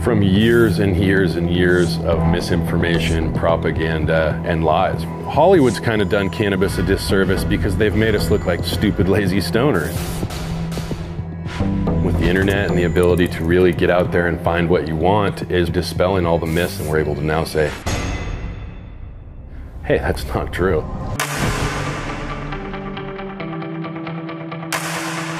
from years and years and years of misinformation, propaganda, and lies. Hollywood's kind of done cannabis a disservice because they've made us look like stupid, lazy stoners. With the internet and the ability to really get out there and find what you want is dispelling all the myths, and we're able to now say, hey, that's not true.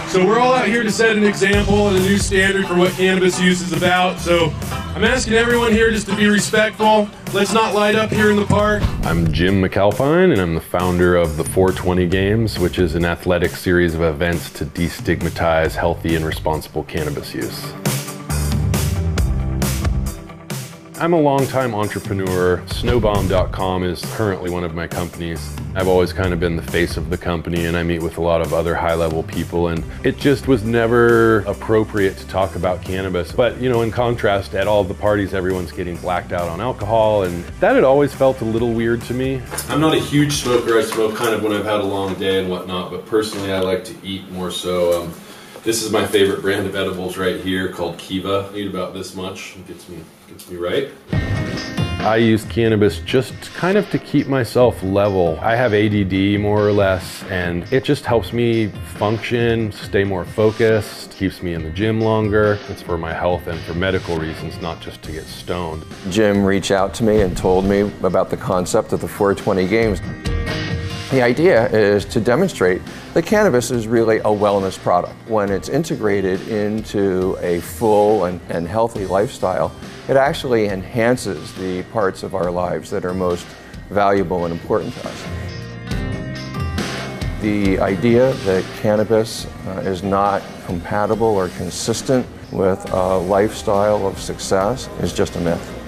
So we're all out here to set an example and a new standard for what cannabis use is about. So I'm asking everyone here just to be respectful. Let's not light up here in the park. I'm Jim McAlpine, and I'm the founder of the 420 Games, which is an athletic series of events to destigmatize healthy and responsible cannabis use. I'm a longtime entrepreneur. Snowbomb.com is currently one of my companies. I've always kind of been the face of the company, and I meet with a lot of other high-level people, and it just was never appropriate to talk about cannabis. But, you know, in contrast, at all the parties, everyone's getting blacked out on alcohol, and that had always felt a little weird to me. I'm not a huge smoker. I smoke kind of when I've had a long day and whatnot, but personally I like to eat more so. This is my favorite brand of edibles right here called Kiva. I eat about this much. It gets me right. I use cannabis just kind of to keep myself level. I have ADD more or less, and it just helps me function, stay more focused, keeps me in the gym longer. It's for my health and for medical reasons, not just to get stoned. Jim reached out to me and told me about the concept of the 420 Games. The idea is to demonstrate that cannabis is really a wellness product. When it's integrated into a full and healthy lifestyle, it actually enhances the parts of our lives that are most valuable and important to us. The idea that cannabis is not compatible or consistent with a lifestyle of success is just a myth.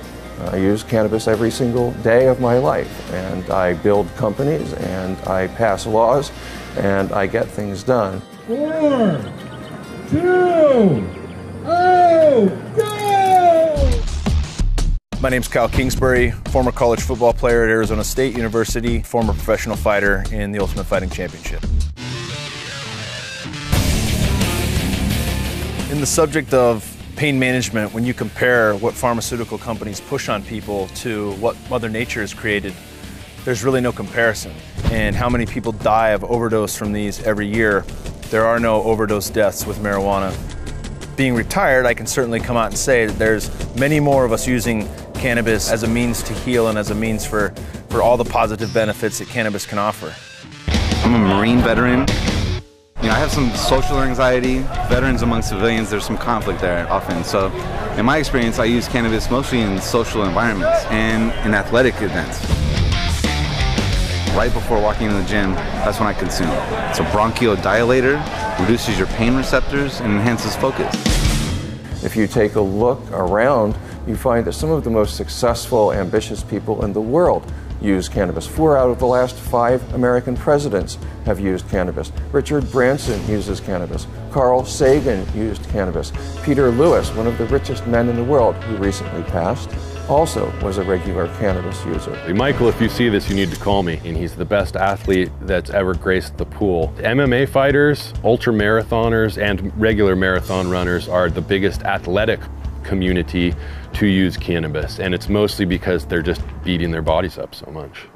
I use cannabis every single day of my life, and I build companies, and I pass laws, and I get things done. 4, 2, 0, go! My name's Kyle Kingsbury, former college football player at Arizona State University, former professional fighter in the Ultimate Fighting Championship. In the subject of pain management, when you compare what pharmaceutical companies push on people to what Mother Nature has created, there's really no comparison. And how many people die of overdose from these every year? There are no overdose deaths with marijuana. Being retired, I can certainly come out and say that there's many more of us using cannabis as a means to heal and as a means for all the positive benefits that cannabis can offer. I'm a Marine veteran. You know, I have some social anxiety. Veterans among civilians, there's some conflict there often. So in my experience, I use cannabis mostly in social environments and in athletic events. Right before walking into the gym, that's when I consume. It's a bronchodilator, reduces your pain receptors, and enhances focus. If you take a look around, you find that some of the most successful, ambitious people in the world use cannabis. 4 out of the last 5 American presidents have used cannabis. Richard Branson uses cannabis. Carl Sagan used cannabis. Peter Lewis, one of the richest men in the world, who recently passed, also was a regular cannabis user. Michael, if you see this, you need to call me. And he's the best athlete that's ever graced the pool. MMA fighters, ultra marathoners, and regular marathon runners are the biggest athletic community to use cannabis, and it's mostly because they're just beating their bodies up so much.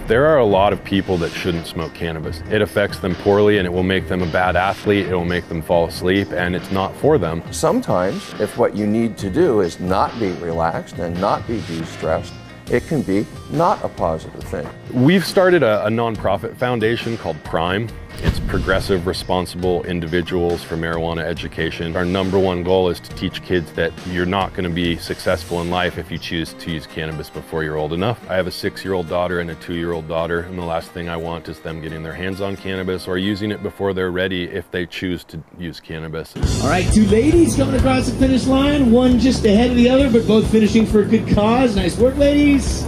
There are a lot of people that shouldn't smoke cannabis. It affects them poorly, and it will make them a bad athlete, it will make them fall asleep, and it's not for them. Sometimes, if what you need to do is not be relaxed and not be de-stressed, it can be not a positive thing. We've started a nonprofit foundation called Prime. It's Progressive Responsible Individuals for Marijuana Education. Our #1 goal is to teach kids that you're not going to be successful in life if you choose to use cannabis before you're old enough. I have a 6-year-old daughter and a 2-year-old daughter, and the last thing I want is them getting their hands on cannabis or using it before they're ready if they choose to use cannabis. All right, 2 ladies coming across the finish line, one just ahead of the other, but both finishing for a good cause. Nice work, ladies.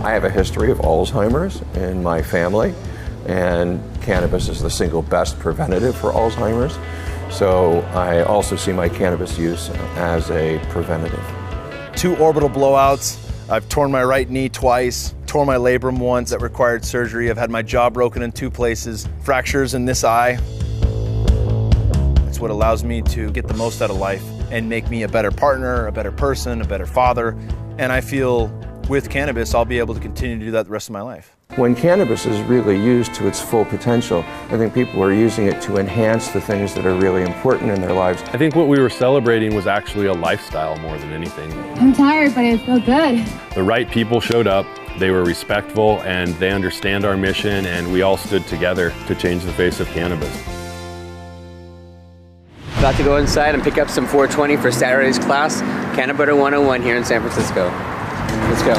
I have a history of Alzheimer's in my family, and cannabis is the single best preventative for Alzheimer's. So I also see my cannabis use as a preventative. 2 orbital blowouts. I've torn my right knee twice, tore my labrum once that required surgery. I've had my jaw broken in 2 places, fractures in this eye. It's what allows me to get the most out of life and make me a better partner, a better person, a better father. And I feel with cannabis, I'll be able to continue to do that the rest of my life. When cannabis is really used to its full potential, I think people are using it to enhance the things that are really important in their lives. I think what we were celebrating was actually a lifestyle more than anything. I'm tired, but I feel good. The right people showed up, they were respectful, and they understand our mission, and we all stood together to change the face of cannabis. About to go inside and pick up some 420 for Saturday's class, Cannabis 101 here in San Francisco. Let's go.